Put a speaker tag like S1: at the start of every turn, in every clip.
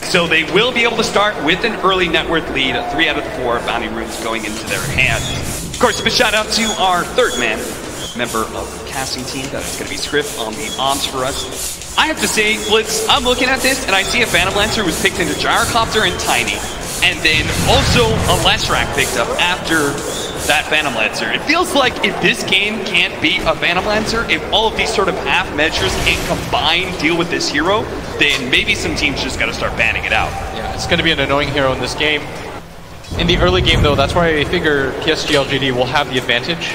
S1: So they will be able to start with an early net worth lead, 3 out of the 4 bounty runes going into their hand. Of course, a big shout out to our third man, member of the casting team. That's going to be Script on the arms for us. I have to say, Blitz, I'm looking at this and I see a Phantom Lancer who's picked into Gyrocopter and Tiny, and then also a Leshrac picked up after that Phantom Lancer. It feels like if this game can't beat a Phantom Lancer, if all of these sort of half measures can't combine deal with this hero, then maybe some teams just got to start banning it out.
S2: Yeah, it's going to be an annoying hero in this game. In the early game, though, that's why I figure PSG.LGD will have the advantage.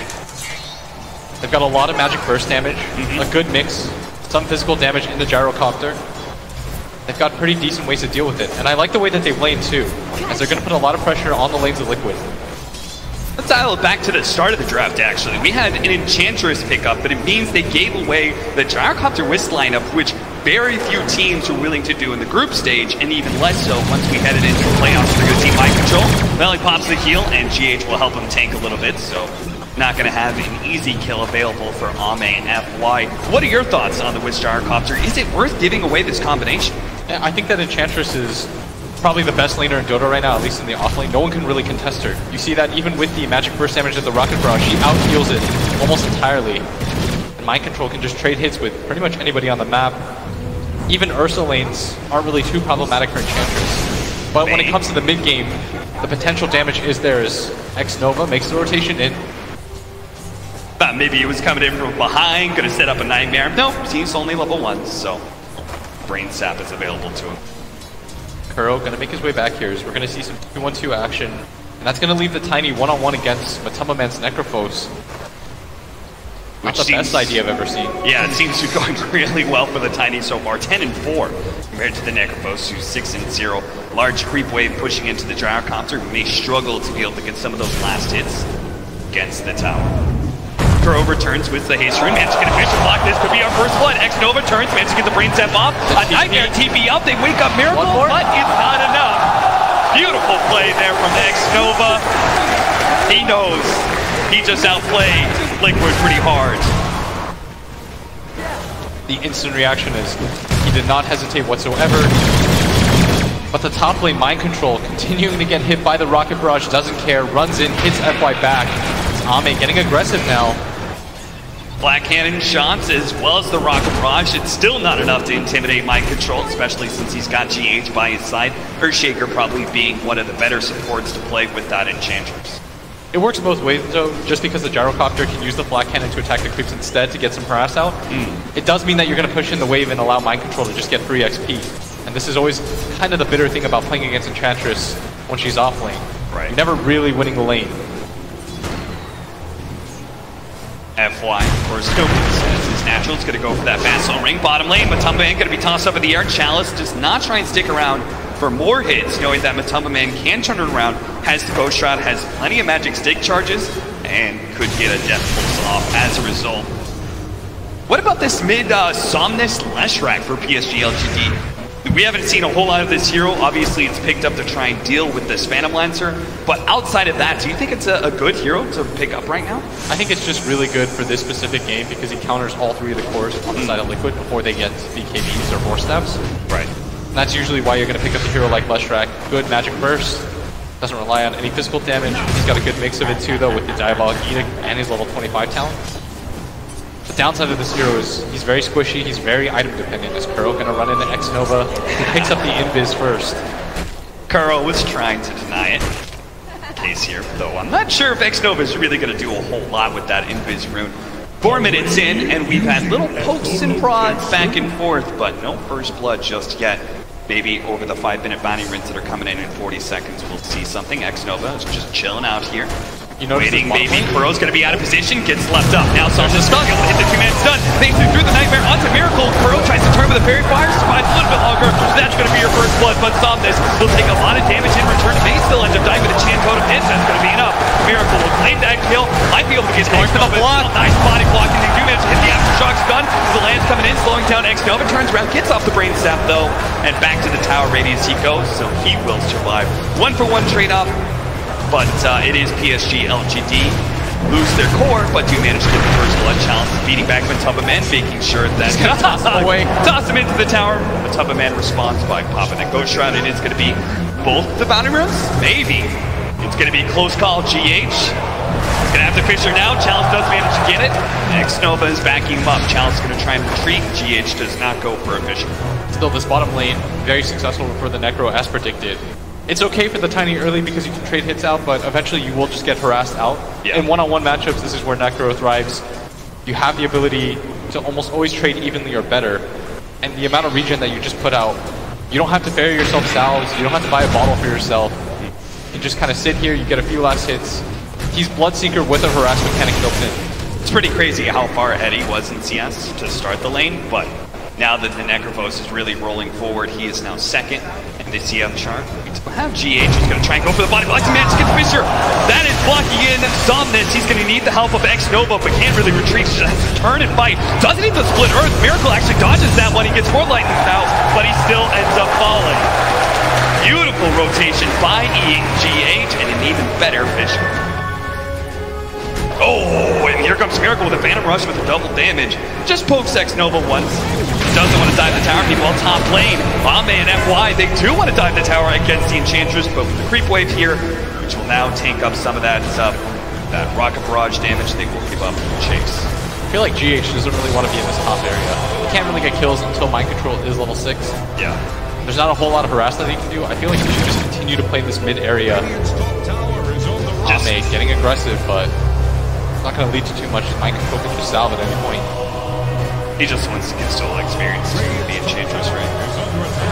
S2: They've got a lot of magic burst damage, a good mix, some physical damage in the Gyrocopter. They've got pretty decent ways to deal with it. And I like the way that they've laned, too, as they're going to put a lot of pressure on the lanes of Liquid.
S1: Let's dial it back to the start of the draft, actually. We had an Enchantress pickup, but it means they gave away the Gyrocopter Wisp lineup, which very few teams were willing to do in the group stage, and even less so once we headed into the playoffs. They're going to see Mind Control. Valley pops the heal, and GH will help him tank a little bit, so not going to have an easy kill available for Ame and FY. What are your thoughts on the Wisp Gyrocopter? Is it worth giving away this combination?
S2: Yeah, I think that Enchantress is probably the best laner in Dota right now, at least in the offlane. No one can really contest her. You see that even with the magic burst damage of the Rocket Barrage, she out-heals it almost entirely. And Mind Control can just trade hits with pretty much anybody on the map. Even Ursa lanes aren't really too problematic for Enchantress. But when it comes to the mid-game, the potential damage is there as X-Nova makes the rotation in.
S1: Thought maybe he was coming in from behind, gonna set up a Nightmare. Nope, he's only level 1, so Brain Sap is available to him.
S2: Kuro gonna make his way back here as we're gonna see some 2-1-2 action. And that's gonna leave the Tiny one-on-one against Matamba Man's Necrophos. Not the best idea I've ever seen.
S1: Yeah, it seems to be going really well for the Tiny so far. 10-4 compared to the Necrophos, who's 6-0. Large creep wave pushing into the Gyrocopter, who may struggle to be able to get some of those last hits against the tower. Kuro returns with the haste rune, managed to get a vision block. This could be our first blood. X-Nova turns, managed to get the brain zap off. A Nightmare TP up, they wake up Miracle, but it's not enough. Beautiful play there from X-Nova. He knows he just outplayed Liquid pretty hard.
S2: The instant reaction is he did not hesitate whatsoever. But the top lane, Mind Control, continuing to get hit by the Rocket Barrage, doesn't care, runs in, hits FY back. It's Ame getting aggressive now.
S1: Black Cannon shots as well as the Rocket Barrage. It's still not enough to intimidate Mind Control, especially since he's got GH by his side. Earthshaker probably being one of the better supports to play with that Enchantress.
S2: It works both ways though, just because the Gyrocopter can use the Black Cannon to attack the creeps instead to get some harass out. It does mean that you're going to push in the wave and allow Mind Control to just get free XP. And this is always kind of the bitter thing about playing against Enchantress when she's off lane.
S1: Right.
S2: You're never really winning the lane.
S1: FY, of course, as his natural is going to go for that Vassal ring. Bottom lane, Matamba Man going to be tossed up in the air. Chalice does not try and stick around for more hits, knowing that Matamba Man can turn it around, has the Ghost Shot, has plenty of magic stick charges, and could get a Death Pulse off as a result. What about this mid Somnus Leshrac for PSG.LGD? We haven't seen a whole lot of this hero. Obviously, it's picked up to try and deal with this Phantom Lancer. But outside of that, do you think it's a good hero to pick up right now?
S2: I think it's just really good for this specific game because he counters all 3 of the cores on the side of Liquid before they get BKBs or Force Staffs.
S1: Right.
S2: And that's usually why you're going to pick up a hero like Leshrac. Good magic burst. Doesn't rely on any physical damage. He's got a good mix of it too, though, with the Diabolic Edict and his level 25 talent. The downside of this hero is he's very squishy, he's very item dependent. Is Kuro going to run into X-Nova? He picks up the invis first.
S1: Kuro was trying to deny it. Case here, though I'm not sure if X-Nova is really going to do a whole lot with that invis rune. 4 minutes in, and we've had little pokes and prods back and forth, but no first blood just yet. Maybe over the 5-minute bounty runes that are coming in 40 seconds, we'll see something. X-Nova is just chilling out here. Waiting, maybe Kuro's going to be out of position, gets left up. Now Somnus stuck, able to hit the 2-man stun. They through the Nightmare onto Miracle. Kuro tries to turn with a Fairy Fire, survives a little bit longer. That's going to be your first blood, but Somnus will take a lot of damage in return. May still end up dying with a chain code of hits. That's going to be enough. Miracle will claim that kill. Might be able to get
S2: going for the block.
S1: Nice body blocking. They do manage to hit the aftershock stun. The land's coming in, slowing down. X-Nova turns around, gets off the brain sap though, and back to the tower radius he goes, so he will survive. 1-for-1 trade-off, but it is PSG.LGD. Lose their core, but do manage to get the first blood challenge, beating back Matubba Man, making sure that
S2: toss him away.
S1: Toss him into the tower. Matubba Man responds by popping a Ghost Shroud. It is going to be both the bounty runes? Maybe. It's going to be a close call. GH. He's going to have to Fisher now. Chalice does manage to get it. X-Nova is backing him up. Chalice is going to try and retreat. GH does not go for a Fisher.
S2: Still, this bottom lane, very successful for the Necro as predicted. It's okay for the Tiny early because you can trade hits out, but eventually you will just get harassed out.
S1: Yeah.
S2: In one-on-one matchups, this is where Necro thrives. You have the ability to almost always trade evenly or better. And the amount of regen that you just put out, you don't have to ferry yourself salves, you don't have to buy a bottle for yourself. You just kind of sit here, you get a few last hits. He's Bloodseeker with a harass mechanic built in.
S1: It's pretty crazy how far ahead he was in CS to start the lane, but now that the Necrophos is really rolling forward, he is now second in the CF chart. We have GH who's going to try and go for the body block to manage to get the Fisher. That is blocking in Somnus. He's going to need the help of X-Nova, but can't really retreat. Just has to turn and fight. Doesn't need the split earth. Miracle actually dodges that one. He gets 4 lightning styles, but he still ends up falling. Beautiful rotation by GH and an even better Fisher. Oh, and here comes Miracle with a Phantom Rush with a double damage. Just pokes X-Nova once. Doesn't want to dive the tower. Meanwhile, top lane, Ame and FY, they do want to dive the tower against the Enchantress, but with the creep wave here, which will now tank up some of that rocket barrage damage, they will give up the chase.
S2: I feel like GH doesn't really want to be in this top area. He can't really get kills until Mind Control is level 6.
S1: Yeah.
S2: There's not a whole lot of harass that he can do. I feel like he should just continue to play this mid area. Ame getting aggressive, but it's not going to lead to too much. Mind Control can just salve at any point.
S1: He just wants to get solo experience with the Enchantress, right?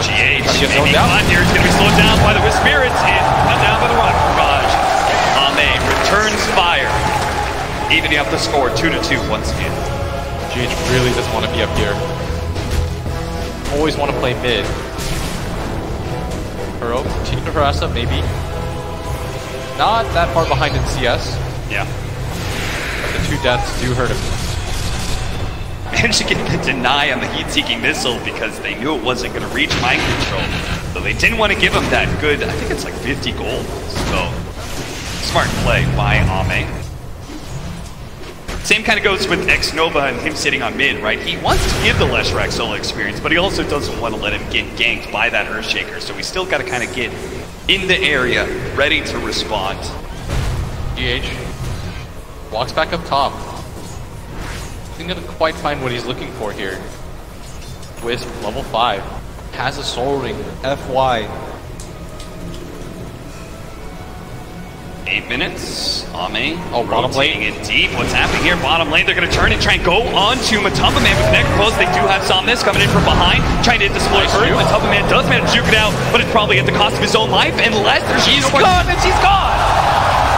S1: GH,
S2: maybe
S1: on here, is going to be slowed down by the Wisp Spirits and cut down by the Rocket Barrage. Ame returns fire. Evening up the score, 2-2 once again.
S2: GH really doesn't want to be up here. Always want to play mid. Hero, continue to harass up, maybe. Not that far behind in CS.
S1: Yeah.
S2: But the 2 deaths do hurt him.
S1: Managed to get the deny on the heat-seeking missile because they knew it wasn't going to reach Mind Control. So they didn't want to give him that good, I think it's like 50 gold. So, smart play by Ame. Same kind of goes with X-Nova and him sitting on mid, right? He wants to give the Leshrac solo experience, but he also doesn't want to let him get ganked by that Earthshaker. So we still got to kind of get in the area, ready to respond.
S2: GH walks back up top. Didn't quite find what he's looking for here. Wisp, level 5. Has a soul ring. FY.
S1: 8 minutes. Ame.
S2: Oh, bottom lane.
S1: It deep. What's happening here? Bottom lane. They're going to turn and try and go on to Matubba Man with Necrophos. They do have Somnus coming in from behind, trying to hit the split earth. Matubba Man does manage to juke it out, but it's probably at the cost of his own life. Unless she's gone, and she's gone.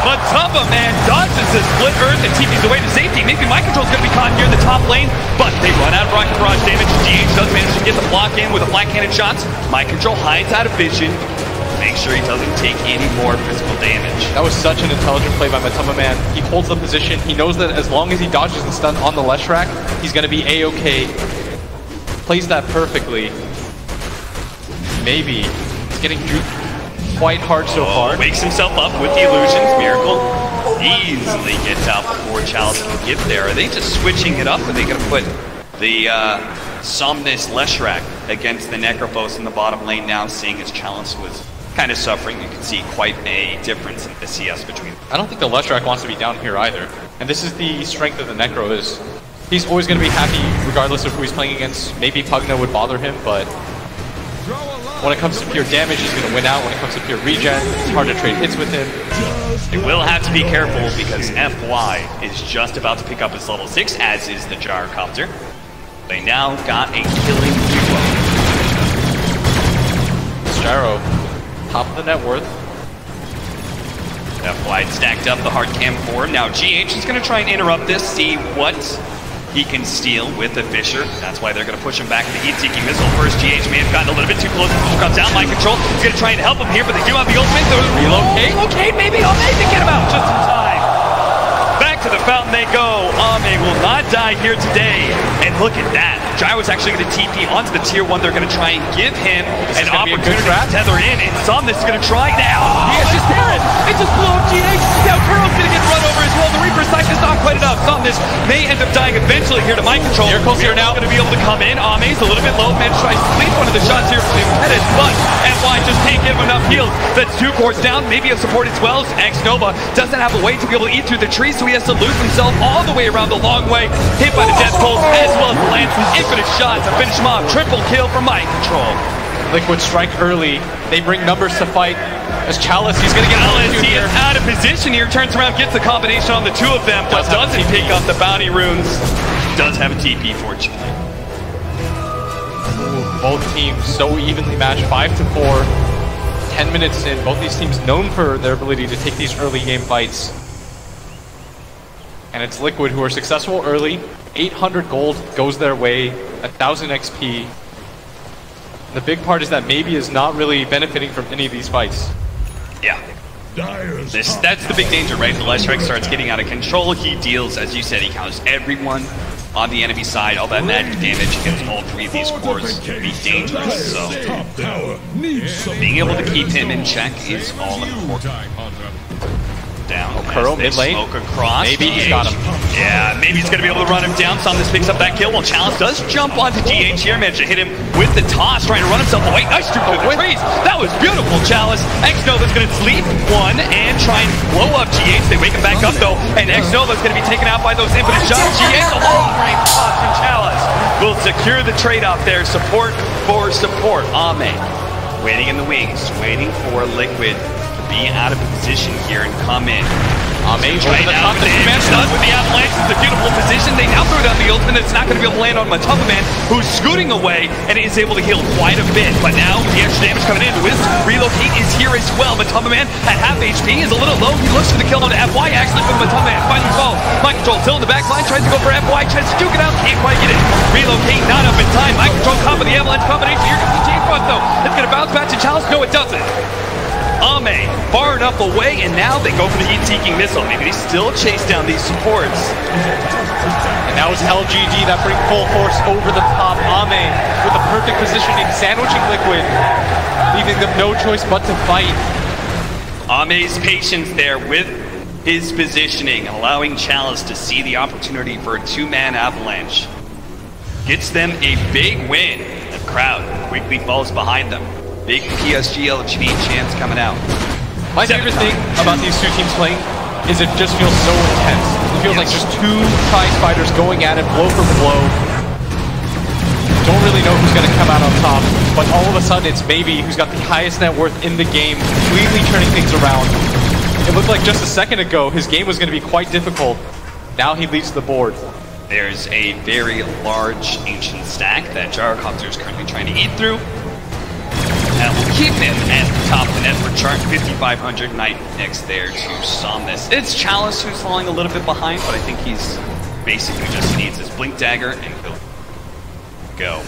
S1: Matubba Man dodges the split earth and TP's away to safety. Maybe Mind Control's going to be caught here in the top lane, but they run out of rocket barrage damage. GH does manage to get the block in with a flat cannon shots. Mind Control hides out of vision. Make sure he doesn't take any more physical damage.
S2: That was such an intelligent play by Matubba Man. He holds the position. He knows that as long as he dodges the stun on the Leshrac, he's going to be A-okay. Plays that perfectly. Maybe. He's getting juked quite hard so far.
S1: Wakes himself up with the illusions. Miracle easily gets out before Chalice can get there. Are they just switching it up? Are they going to put the Somnus Leshrac against the Necrophos in the bottom lane now, seeing as Chalice was kind of suffering? You can see quite a difference in the CS between.
S2: I don't think the Leshrac wants to be down here either. And this is the strength of the Necro is he's always going to be happy regardless of who he's playing against. Maybe Pugna would bother him, but when it comes to pure damage, he's going to win out. When it comes to pure regen, it's hard to trade hits with him.
S1: They will have to be careful because FY is just about to pick up his level 6, as is the Gyrocopter. They now got a killing duo.
S2: Gyro, top of the net worth.
S1: FY stacked up the hard cam for him. Now GH is going to try and interrupt this, see what he can steal with the Fisher. That's why they're going to push him back into heat-seeking missile. First, GH may have gotten a little bit too close. Fisher comes down, mind control. He's going to try and help him here, but they do have the ultimate. They're relocate, maybe. Oh, they get him out just in time. Back to the fountain they go. Ame will not die here today. And look at that. Gyro's actually going to TP onto the tier 1. They're going to try and give him an opportunity to tether in. And Somnus is going to try now.
S2: He has just Baron. It just blew up GH. Now Kuro's going to get run over as well. The Reaper Sight is not quite enough. Somnus may end up dying eventually here to mind control. Miracle's here now. Going to be able to come in. Ame's a little bit low. Man tries to sleep one of the shots here from the headed, but FY just can't give him enough heals. That's 2 cores down. Maybe a support as well. X-Nova doesn't have a way to be able to eat through the tree, so he has to loop himself all the way around the long way. Hit by the death pulse as well as the lance. Infinite shot to finish him off. Triple kill from mind control. Liquid strike early. They bring numbers to fight. As Chalice, he's going to get
S1: he is out of position here. Turns around, gets the combination on the 2 of them, but doesn't pick up the bounty runes. Does have a TP, fortunately.
S2: Both teams so evenly matched, 5-4. 10 minutes in, both these teams known for their ability to take these early game fights. And it's Liquid who are successful early. 800 gold goes their way, 1000 XP. The big part is that Maybe is not really benefiting from any of these fights.
S1: Yeah. That's the big danger, right? The Leshrac starts getting out of control. He deals, as you said, he counters everyone on the enemy side. All that magic damage against all 3 of these cores can be dangerous. So being able to keep him in check is all important. Down.
S2: Kuro mid lane.
S1: Smoke across.
S2: Maybe he's got him.
S1: Yeah, maybe he's going to be able to run him down. Somnus picks up that kill. Well, Chalice does jump onto GH here. Managed to hit him with the toss, trying to run himself away. Nice through the trees. That was beautiful, Chalice. X-Nova's going to sleep one and try and blow up GH. They wake him back up, though, and X-Nova's going to be taken out by those infinite shots. GH, great toss from Chalice. Will secure the trade-off there. Support for support. Ame waiting in the wings, waiting for Liquid be out of position here and come in.
S2: Ame right
S1: now with the avalanche. It's a beautiful position. They now throw down the ultimate. It's not going to be able to land on Matumaman, who's scooting away and is able to heal quite a bit. But now with the extra damage coming in, Wiz relocate is here as well. Matumaman at half HP is a little low. He looks for the kill onto FY actually from Matumaman. Finding falls. Mind control still in the back line. Tries to go for FY. Tries to juke it out. Can't quite get it. Relocate not up in time. Mind control combo the avalanche combination. Here comes the chain front though. It's going to bounce back to Chalice. No, it doesn't. Ame far enough away, and now they go for the heat-seeking missile. Maybe they still chase down these supports.
S2: And now it's LGD that bring full force over the top. Ame with the perfect positioning, sandwiching Liquid, leaving them no choice but to fight.
S1: Ame's patience there with his positioning, allowing Chalice to see the opportunity for a 2-man avalanche. Gets them a big win. The crowd quickly falls behind them. Big PSG.LGD chance coming out.
S2: My favorite thing about these 2 teams playing is it just feels so intense. It feels like just 2 prize fighters going at it blow for blow. Don't really know who's going to come out on top, but all of a sudden it's Maybe who's got the highest net worth in the game, completely turning things around. It looked like just a second ago his game was going to be quite difficult. Now he leads the board.
S1: There's a very large ancient stack that Gyrocopter is currently trying to eat through. And we'll keep him at the top of the net worth chart, 5,500 Knight next there to Somnus. It's Chalice who's falling a little bit behind, but I think he's basically just needs his Blink Dagger and he'll go.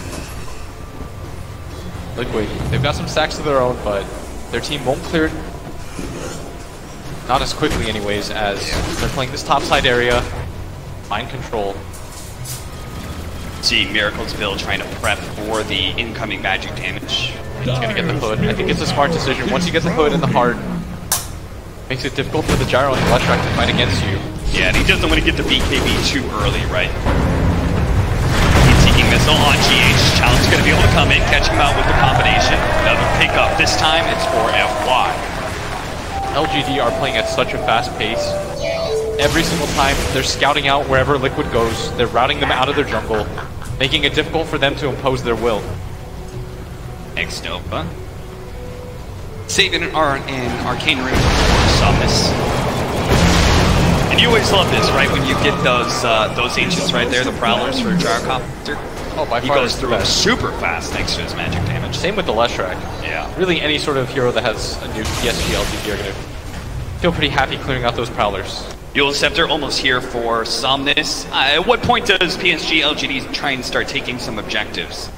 S2: Liquid, they've got some stacks of their own, but their team won't clear it. Not as quickly anyways, as they're playing this topside area. Mind control.
S1: See Miracle's build trying to prep for the incoming magic damage.
S2: He's gonna get the hood. I think it's a smart decision. Once you get the hood in the heart, makes it difficult for the Gyro and the Leshrac to fight against you.
S1: Yeah, and he doesn't want to get the BKB too early, right? Heat-seeking missile on GH. Challenge is gonna be able to come in, catch him out with the combination. Another pickup. This time it's for FY.
S2: LGD are playing at such a fast pace. Every single time they're scouting out wherever Liquid goes, they're routing them out of their jungle, making it difficult for them to impose their will.
S1: X-Nova. Saving an Arcane Room for Somnus. And you always love this, right? When you get those ancients right there, the Prowlers for Gyrocopter.
S2: Oh, by
S1: he
S2: far
S1: goes through them super fast thanks to his magic damage.
S2: Same with the Leshrac.
S1: Yeah.
S2: Really any sort of hero that has a new PSG.LGD are going to feel pretty happy clearing out those Prowlers.
S1: Dual Scepter almost here for Somnus. At what point does PSG.LGD try and start taking some objectives?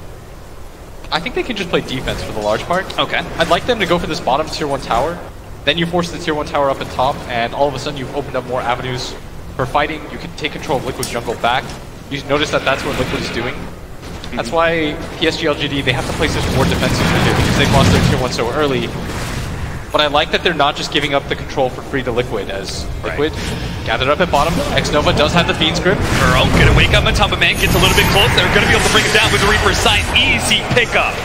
S2: I think they can just play defense for the large part.
S1: Okay.
S2: I'd like them to go for this bottom tier 1 tower. Then you force the tier 1 tower up at top, and all of a sudden you've opened up more avenues for fighting. You can take control of Liquid jungle back. You notice that that's what Liquid is doing. That's why PSG.LGD, they have to place this more defensively here because they've lost their tier 1 so early. But I like that they're not just giving up the control for free to Liquid, as Liquid gathered up at bottom. X-Nova does have the Fiend script.
S1: Burrow gonna wake up Matumba Man, gets a little bit close. They're gonna be able to bring it down with the Reaper's Sight. Easy pickup.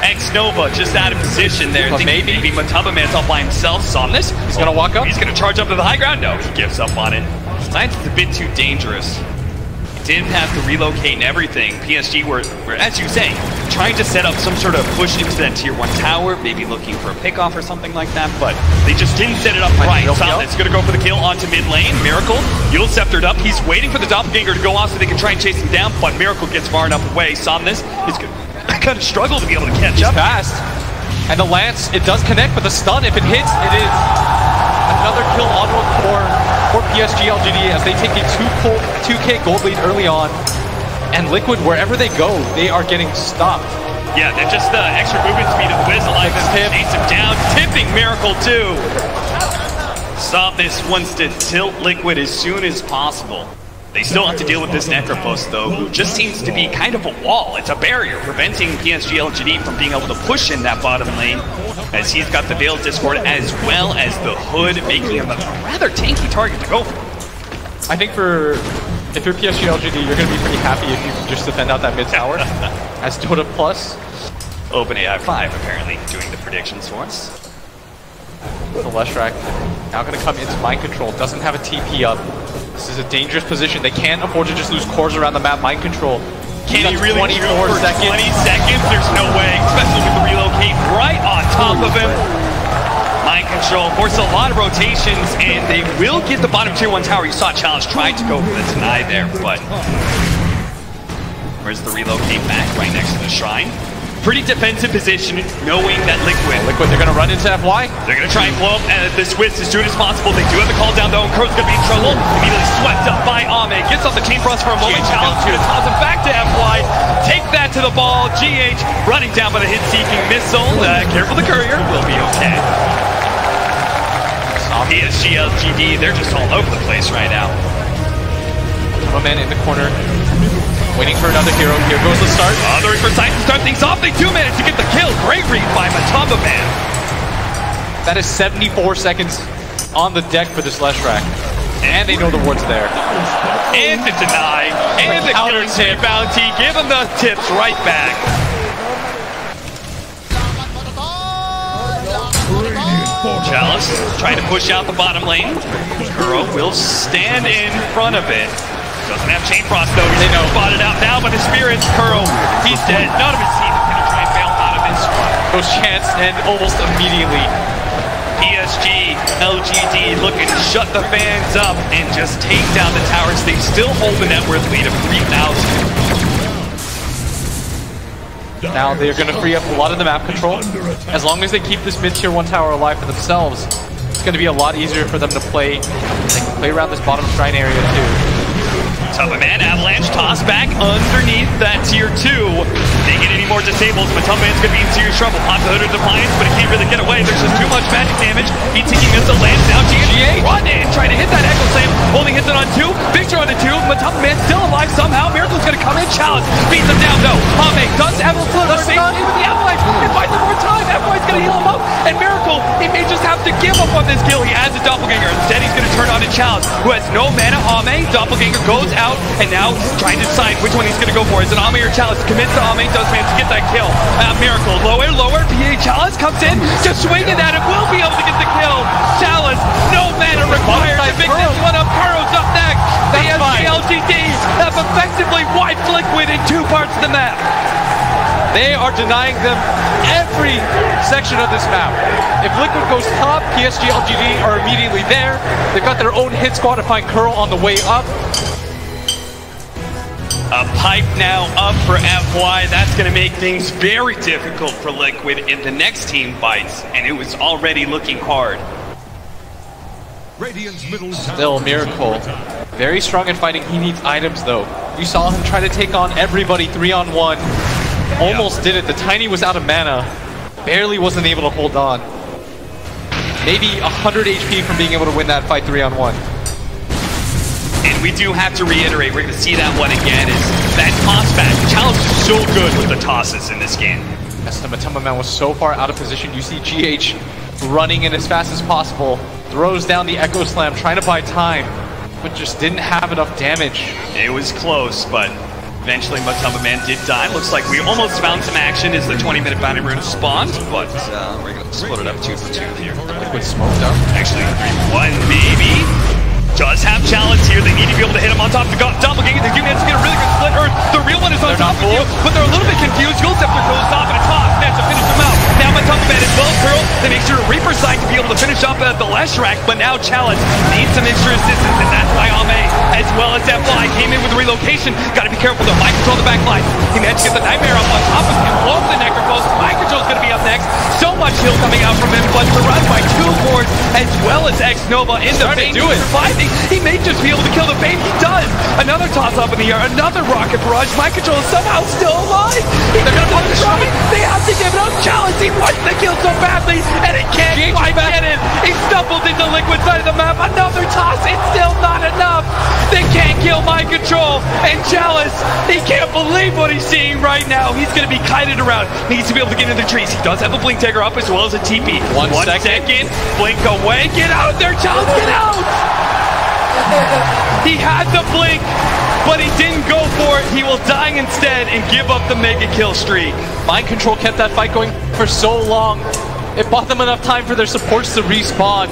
S1: X-Nova just out of position there.
S2: But maybe
S1: Matumba Man's up by himself. Somnus.
S2: He's gonna walk up.
S1: He's gonna charge up to the high ground. No, he gives up on it. Science is a bit too dangerous. Didn't have to relocate and everything. PSG were, as you say, trying to set up some sort of push into that tier 1 tower, maybe looking for a pickoff or something like that, but they just didn't set it up right. Somnus gonna go for the kill onto mid lane. Miracle, Yule Sceptered up. He's waiting for the Doppelganger to go off so they can try and chase him down, but Miracle gets far enough away. Somnus is gonna struggle to be able to catch up.
S2: Fast. And the Lance, it does connect, but the stun, if it hits, it is another kill onward for PSG.LGD as they take a 2K gold lead early on. And Liquid, wherever they go, they are getting stopped.
S1: Yeah, they're just the extra movement speed of Wiz alive takes him down, tipping Miracle too. Somnus wants to tilt Liquid as soon as possible. They still have to deal with this Necrophos though, who just seems to be kind of a wall. It's a barrier preventing PSG.LGD from being able to push in that bottom lane, as he's got the Veiled Discord as well as the Hood, making him a rather tanky target to go for.
S2: I think if you're PSG.LGD, you're going to be pretty happy if you can just defend out that mid tower as Dota Plus.
S1: OpenAI5 apparently doing the predictions for us.
S2: The Leshrac now going to come into mind control, doesn't have a TP up. This is a dangerous position. They can't afford to just lose cores around the map. Mind control.
S1: Can he really 24 seconds? 20 seconds? There's no way, especially with the relocate right on top of him. Mind control forces a lot of rotations, and they will get the bottom tier 1 tower. You saw Challenge tried to go for the deny there, but where's the relocate back? Right next to the shrine. Pretty defensive position, knowing that Liquid,
S2: they're going to run into FY.
S1: They're going to try and blow up the Swiss as soon as possible. They do have the call down though, and Crow's going to be in trouble. Immediately swept up by Ame. Gets off the chain frost for a moment. Challenge going to toss him back to FY. Take that to the ball. GH running down by the hit-seeking missile. Careful, the courier will be okay. PSG.LGD, they're just all over the place right now.
S2: One man in the corner. Waiting for another hero. Here goes the start.
S1: The Reaper Sight to start things off. They do manage to get the kill. Great read by Matumba Man.
S2: That is 74 seconds on the deck for this Leshrac. And they know the ward's there.
S1: And the deny. And the counter tip bounty. Give him the tips right back. Chalice trying to push out the bottom lane. Kuro will stand in front of it. Doesn't have Chain Frost though. He's spotted out now by the Spirits. Kuro, he's dead. None of his team is going to try and bail out of this one.
S2: Goes Chance, and almost immediately
S1: PSG.LGD looking to shut the fans up and just take down the towers. They still hold the net worth lead of 3,000.
S2: Now they're going to free up a lot of the map control. As long as they keep this mid tier 1 tower alive for themselves, it's going to be a lot easier for them to play. They can play around this bottom shrine area too.
S1: Matumba Man, Avalanche toss back underneath that tier 2. They get any more disables, Matumba Man's gonna be in serious trouble. Pops the Hood of Defiance, but he can't really get away. There's just too much magic damage. Heat seeking missile lands down. GH run in, trying to hit that Echo Slam. Only hits it on 2. Victor on the 2. Matumba Man still alive somehow. Miracle's gonna come in, challenge. Beats him down though. Hame does have a flip. The same thing with the Avalanche. And finds him more time. Avalanche's gonna heal him up. And Miracle, he may just have to give up on this kill. He has a Doppelganger. Instead, he's gonna turn on a challenge who has no mana. Hame, Doppelganger goes out. And now he's trying to decide which one he's going to go for. Is it Ame or Chalice? Commits to Ame, does manage to get that kill. Miracle, lower, PA Chalice comes in, just swinging at it, will be able to get the kill. Chalice, no mana required to pick this one up. Kuro's up next. PSG.LGD have effectively wiped Liquid in 2 parts of the map.
S2: They are denying them every section of this map. If Liquid goes top, PSG.LGD are immediately there. They've got their own hit squad to find Kuro on the way up.
S1: A pipe now up for FY. That's going to make things very difficult for Liquid in the next team fights, and it was already looking hard.
S2: Still, Miracle. Very strong in fighting. He needs items, though. You saw him try to take on everybody 3-on-1. Almost did it. The Tiny was out of mana. Barely wasn't able to hold on. Maybe 100 HP from being able to win that fight 3-on-1.
S1: And we do have to reiterate, we're going to see that one again, is that toss back. Chalice is so good with the tosses in this game.
S2: Yes, the Matamba Man was so far out of position. You see GH running in as fast as possible. Throws down the Echo Slam, trying to buy time, but just didn't have enough damage.
S1: It was close, but eventually Matamba Man did die. Looks like we almost found some action as the 20-minute bounty rune spawned, but we're going to split it up 2 for 2 here.
S2: Liquid smoked up.
S1: Actually, 3-1 maybe. Does have Chalice here. They need to be able to hit him on top. The doppelganger, the units get a really good split earth. The real one is on top of you, but they're a little bit confused. Yule Scepter goes off and a toss. That's to finish them out. Now Matamba Man as well curl. They make sure Reaper side to be able to finish up at the last rack, but now Chalice needs some extra assistance, and that's why Ame, as well as that fly, came in with the relocation. Gotta be careful though. Mind control the back line. He managed to get the Nightmare up on top of him. Blow up the Necrophos. Mind control's gonna be up next. So much heal coming out from him, but surrounded by 2 boards, as well as X-Nova in the vein. Surviving. He may just be able to kill the bait. He does. Another toss up in the air. Another rocket barrage. Mind control is somehow still alive. They're gonna punish him. They have to give it up. Chalice, he wants the kill so badly, and he can't quite get it. He stumbled into liquid side of the map. Another toss. It's still not enough. They can't kill Mind Control. And Chalice, he can't believe what he's seeing right now. He's gonna be kited around. Needs to be able to get into the trees. He does have a Blink Dagger up as well as a TP. One second. Blink away. Get out there, Chalice. Get out. He had the blink, but he didn't go for it. He will die instead and give up the mega kill streak.
S2: Mind Control kept that fight going for so long. It bought them enough time for their supports to respawn.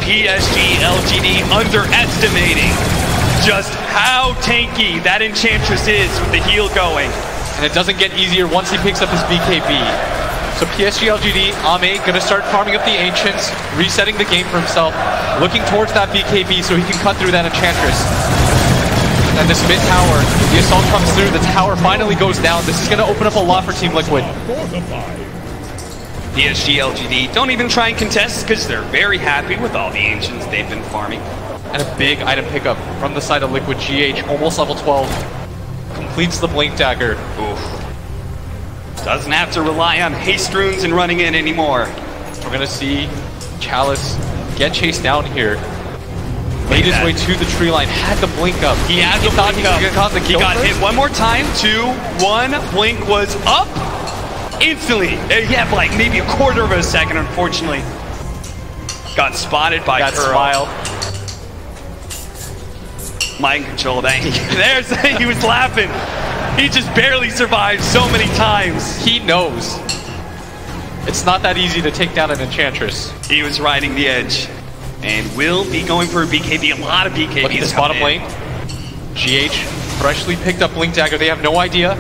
S1: PSG.LGD underestimating just how tanky that Enchantress is with the heal going.
S2: And it doesn't get easier once he picks up his BKB. So PSG.LGD, Ame, gonna start farming up the Ancients, resetting the game for himself, looking towards that BKB so he can cut through that Enchantress. And this mid tower, the assault comes through, the tower finally goes down. This is gonna open up a lot for Team Liquid.
S1: PSG.LGD don't even try and contest because they're very happy with all the Ancients they've been farming.
S2: And a big item pickup from the side of Liquid. GH, almost level 12, completes the Blink Dagger.
S1: Oof. Doesn't have to rely on haste runes and running in anymore.
S2: We're gonna see Chalice get chased down here. Made his way to the tree line, had the blink up.
S1: He had the blink up. He got hit one more time. 2-1. Blink was up instantly. He had like maybe a quarter of a second, unfortunately. Got spotted by Smile. Mind control. There's he was laughing. He just barely survived so many times.
S2: He knows. It's not that easy to take down an Enchantress.
S1: He was riding the edge. And will be going for a BKB. A lot of BKBs.
S2: Look at this bottom lane. GH freshly picked up Blink Dagger. They have no idea.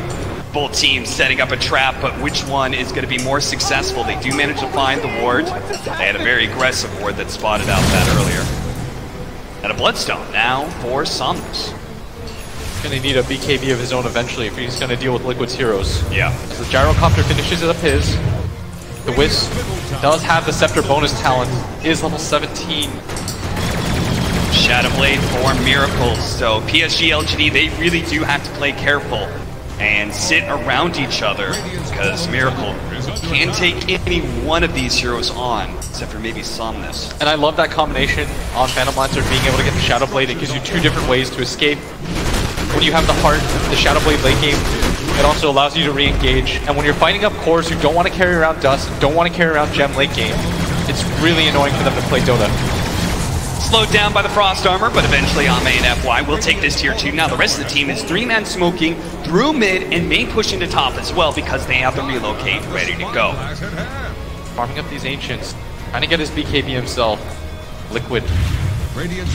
S1: Both teams setting up a trap, but which one is going to be more successful? They do manage to find the ward. They had a very aggressive ward that spotted out that earlier. And a Bloodstone now for Somnus.
S2: Gonna need a BKB of his own eventually if he's gonna deal with Liquid's heroes.
S1: Yeah.
S2: As the Gyrocopter finishes up his, the Wisp does have the Scepter bonus talent, is level 17.
S1: Shadowblade for Miracles. So PSG.LGD, they really do have to play careful and sit around each other because Miracle can take any one of these heroes on, except for maybe Somnus.
S2: And I love that combination on Phantom Lancer being able to get the Shadowblade. It gives you 2 different ways to escape. When you have the Heart, the Shadowblade late game, it also allows you to re-engage. And when you're fighting up cores who don't want to carry around Dust, don't want to carry around Gem late game, it's really annoying for them to play Dota.
S1: Slowed down by the Frost Armor, but eventually Ame and FY will take this tier 2. Now the rest of the team is 3-man smoking through mid and may push into top as well because they have the relocate ready to go.
S2: Farming up these Ancients, trying to get his BKB himself. Liquid.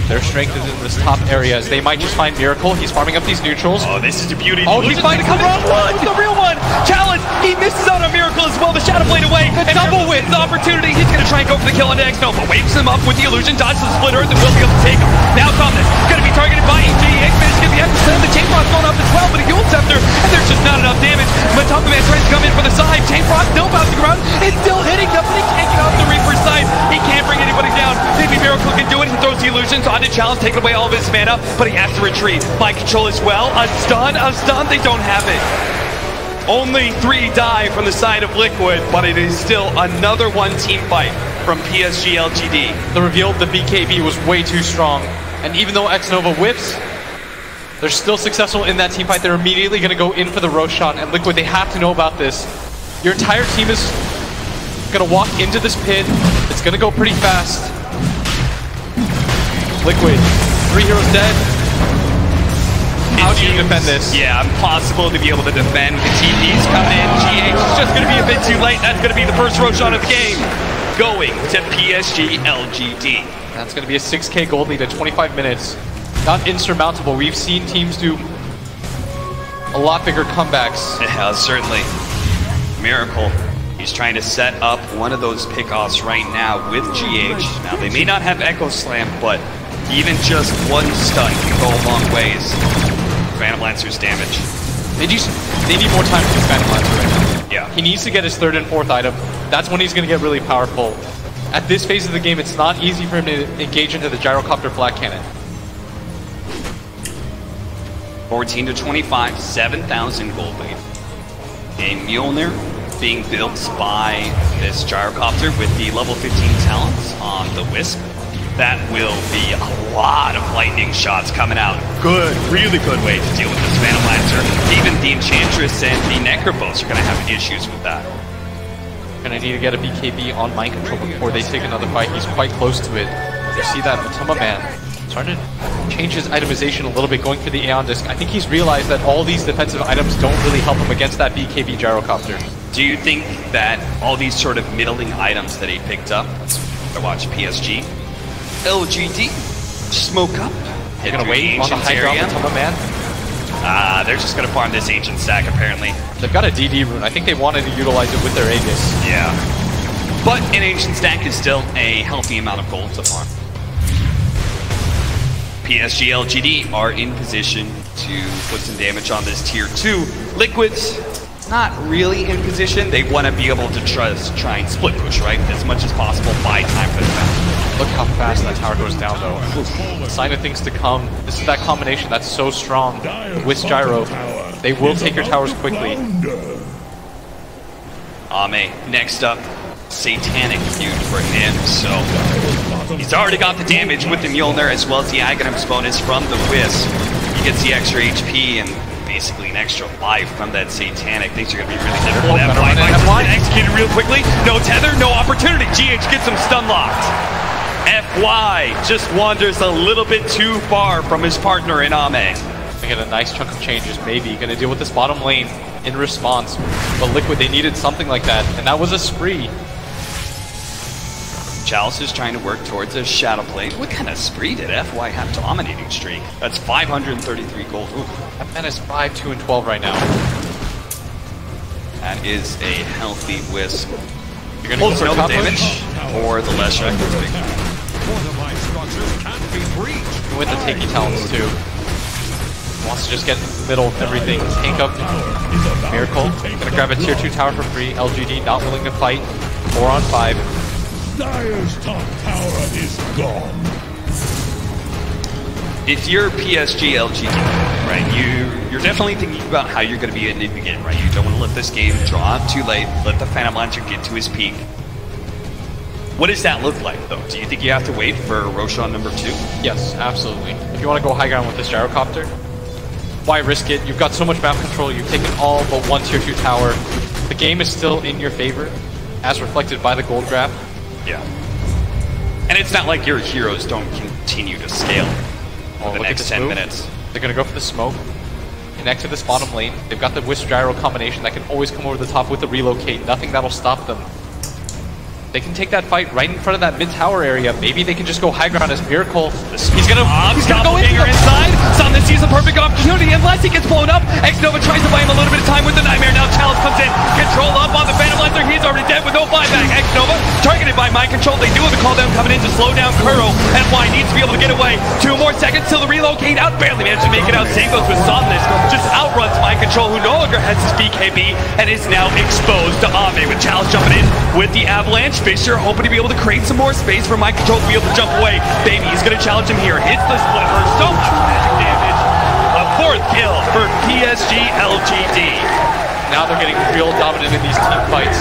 S2: Their strength is in this top area as they might just find Miracle. He's farming up these neutrals.
S1: Oh, this is the beauty.
S2: Oh, he's finding the wrong one!
S1: The real one! Challenge! He misses out on Miracle as well. The Shadowblade away.
S2: The double win!
S1: The opportunity. He's going to try and go for the kill on X-Nova. Waves him up with the illusion. Dodges the split earth and will be able to take him. Now Somnus going to be targeted by EGX. Managed to get the X-Nova. The Chain Frog's going up as well, but a Yule Scepter, and there's just not enough damage. Matamba Man tries to come in for the side. Chain Frog still bouncing around. It's still hitting them, but he can't get off the Reaper's side. He can't Challenge, taking away all of his mana, but he has to retreat. Mind control as well. A stun, they don't have it. Only 3 die from the side of Liquid, but it is still another one-team fight from PSG.LGD.
S2: The reveal of the BKB was way too strong, and even though X-Nova whips, they're still successful in that team fight. They're immediately going to go in for the Roshan, and Liquid, they have to know about this. Your entire team is going to walk into this pit. It's going to go pretty fast. Liquid, 3 heroes dead. How do you defend this?
S1: Yeah, impossible to be able to defend. The TP's coming in. GH is just going to be a bit too late. That's going to be the first Roshan of the game. Going to PSG.LGD.
S2: That's going to be a 6K gold lead at 25 minutes. Not insurmountable. We've seen teams do a lot bigger comebacks.
S1: Yeah, certainly. Miracle. He's trying to set up one of those pickoffs right now with GH. Now, they may not have Echo Slam, but even just one stun can go a long ways. Phantom Lancer's damage.
S2: They need more time for Phantom Lancer right now.
S1: Yeah.
S2: He needs to get his 3rd and 4th item. That's when he's going to get really powerful. At this phase of the game, it's not easy for him to engage into the Gyrocopter Black Cannon.
S1: 14 to 25, 7,000 gold lead. A Mjolnir being built by this Gyrocopter with the level 15 talents on the Wisp. That will be a lot of lightning shots coming out. Good, really good way to deal with this Phantom Lancer. Even the Enchantress and the Necrophos are going to have issues with that.
S2: Gonna need to get a BKB on mind control before they take another fight. He's quite close to it. You see that Matoma Man starting to change his itemization a little bit, going for the Aeon Disc. I think he's realized that all these defensive items don't really help him against that BKB Gyrocopter.
S1: Do you think that all these sort of middling items that he picked up, let's watch PSG, LGD, smoke up,
S2: They're gonna wait on the high ground Matoma Man?
S1: They're just gonna farm this ancient stack apparently.
S2: They've got a DD rune. I think they wanted to utilize it with their Aegis.
S1: Yeah. But an ancient stack is still a healthy amount of gold to farm. PSG.LGD are in position to put some damage on this tier 2. Liquid's not really in position. They want to be able to try and split push, right? As much as possible, buy time for the match.
S2: Look how fast that tower goes down, though. Sign of things to come. This is that combination that's so strong with Gyro. They will take your towers quickly.
S1: Ame, next up, Satanic feud for him, so he's already got the damage with the Mjolnir as well as the Aghanim's bonus from the Wisp. He gets the extra HP and basically an extra life from that Satanic. Things are going to be really difficult. FY executed real quickly. No tether, no opportunity. GH gets him stun locked. FY just wanders a little bit too far from his partner in Ame.
S2: They get a nice chunk of changes, maybe. Going to deal with this bottom lane in response. But Liquid, they needed something like that, and that was a spree.
S1: Chalice is trying to work towards a Shadow Blade. What kind of spree did FY have? Dominating streak. That's 533 gold. Ooh.
S2: That man is 5, 2, and 12 right now.
S1: That is a healthy Wisp.
S2: You're going to go for
S1: no
S2: top
S1: damage or the less strike.
S2: With the Takey talents too. Wants to just get in the middle of everything. Tank up Miracle. Gonna grab a tier 2 tower for free. LGD not willing to fight. 4 on 5.
S3: Dire's top tower is gone.
S1: If you're PSG.LGD, right, you're definitely thinking about how you're going to be in the beginning, right? You don't want to let this game draw out too late, let the Phantom Lancer get to his peak. What does that look like, though? Do you think you have to wait for Roshan number 2?
S2: Yes, absolutely. If you want to go high ground with this Gyrocopter, why risk it? You've got so much map control, you've taken all but one tier 2 tower. The game is still in your favor, as reflected by the gold graph.
S1: Yeah. And it's not like your heroes don't continue to scale for the next 10 minutes.
S2: They're going to go for the smoke. Connect to this bottom lane. They've got the Wisp Gyro combination that can always come over the top with the relocate. Nothing that'll stop them. They can take that fight right in front of that mid-tower area. Maybe they can just go high ground as Miracle. He's gonna go
S1: inside. Sun sees a perfect opportunity unless he gets blown up. X-Nova tries to buy him a little bit of time with the Nightmare. Now Chalice comes in. Control up on the Phantom Lancer. He's already dead with no flyback. X-Nova targeted by mind control. They do have the call down coming in to slow down Kuro. FY needs to be able to get away. 2 more seconds till the relocate out. Barely managed to make it out. Same goes with Somnus. Just outruns mind control, who no longer has his BKB and is now exposed to Ame with Chalice jumping in. with the avalanche. Fisher hoping to be able to create some more space for Mind Control to be able to jump away. Baby, he's going to challenge him here. Hits the splitter. So much magic damage. A 4th kill for PSG.LGD.
S2: Now they're getting real dominant in these team fights.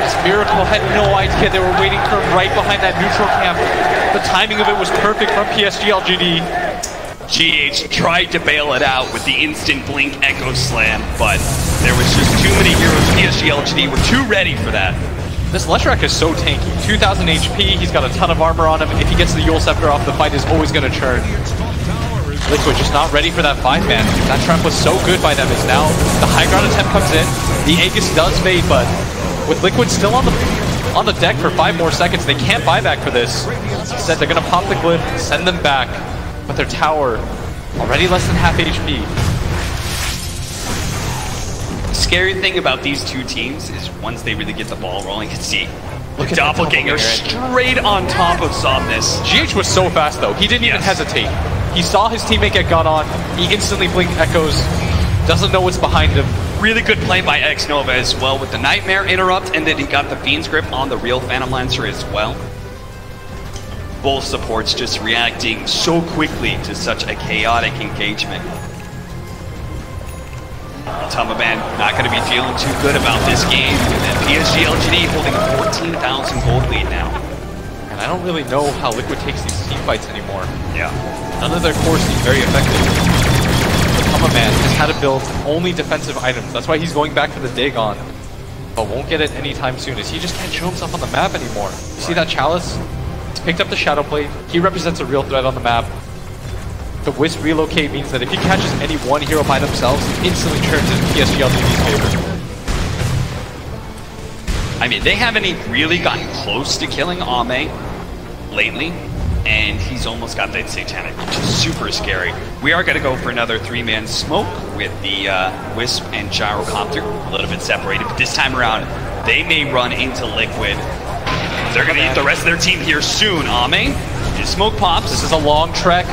S2: This Miracle had no idea they were waiting for him right behind that neutral camp. The timing of it was perfect from PSG.LGD.
S1: GH tried to bail it out with the instant blink echo slam, but there was just too many heroes. PSG.LGD were too ready for that.
S2: This Leshrac is so tanky. 2,000 HP, he's got a ton of armor on him. If he gets the Yule Scepter off, the fight is always going to churn. Liquid just not ready for that 5-man. That trap was so good by them. Is now the high ground attempt comes in. The Aegis does fade, but with Liquid still on the deck for 5 more seconds, they can't buy back for this. Instead, they're going to pop the glyph, send them back. But their tower already less than half HP.
S1: The scary thing about these two teams is once they really get the ball rolling, you can see
S2: Look at
S1: Doppelganger straight on top of Softness.
S2: GH was so fast though. He didn't even hesitate. He saw his teammate get got on. He instantly blinked echoes. Doesn't know what's behind him.
S1: Really good play by X-Nova as well with the Nightmare interrupt, and then he got the Fiend's Grip on the real Phantom Lancer as well. Both supports just reacting so quickly to such a chaotic engagement. Tamaman not going to be feeling too good about this game. And PSG.LGD holding a 14,000 gold lead now.
S2: And I don't really know how Liquid takes these team fights anymore.
S1: Yeah.
S2: None of their core seems very effective. Tamaman has had to build only defensive items. That's why he's going back for the Dagon. But won't get it anytime soon, as he just can't show himself on the map anymore. You see that Chalice? He's picked up the Shadow Blade. He represents a real threat on the map. The Wisp relocate means that if he catches any one hero by themselves, he instantly turns in PSG.LGD's favor.
S1: I mean, they haven't even really gotten close to killing Ame lately, and he's almost got that Satanic, which is super scary. We are going to go for another 3-man smoke with the Wisp and Gyrocopter, a little bit separated, but this time around, they may run into Liquid. They're going to eat the rest of their team here soon. Ame, his smoke pops.
S2: This is a long trek.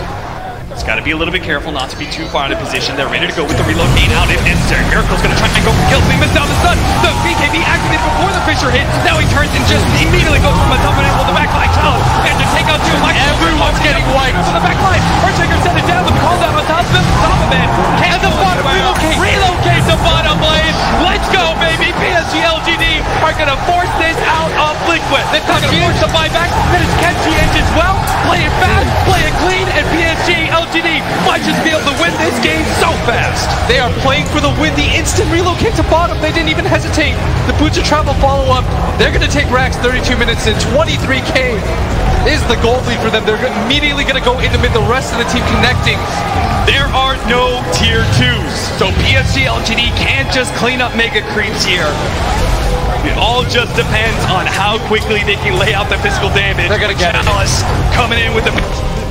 S1: It's got to be a little bit careful not to be too far out of position. They're ready to go with the relocate out if necessary. Miracle's going to try and go for kills. He missed out the stun. The BKB activated before the Fisher hit. Now he turns and just immediately goes from a dominant with the backline challenge. And to take out 2 Mike.
S2: Everyone's getting wiped.
S1: On the backline. Earthshaker set it down with the call down on top of him. Topman can't the bottom relocate. Relocate the bottom lane. Let's go, baby. PSG.LGD are going to force this out of Liquid. They're going to force the buyback. Then it's Kenji as well. Play it fast, play it clean, and PSG.LGD might just be able to win this game so fast.
S2: They are playing for the win. The instant relocate to bottom. They didn't even hesitate. The Boots of Travel follow-up. They're going to take racks 32 minutes in. 23k is the gold lead for them. They're immediately going to go into mid. The rest of the team connecting.
S1: There are no tier 2s, so PSG.LGD can't just clean up mega creeps here. It all just depends on how quickly they can lay out the physical damage.
S2: They're going to get
S1: Chalice coming in with the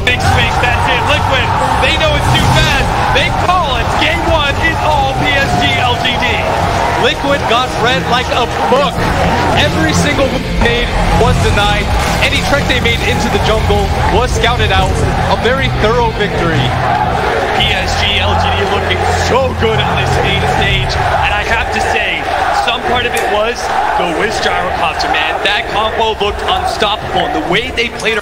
S1: big space. That's it. Liquid, they know it's too fast. They call it. Game 1 is all PSG.LGD.
S2: Liquid got read like a book. Every single made was denied. Any trick they made into the jungle was scouted out. A very thorough victory.
S1: PSG.LGD looking so good on this main stage, and I have to say, some part of it was the Wisp Gyrocopter, man. That combo looked unstoppable, and the way they played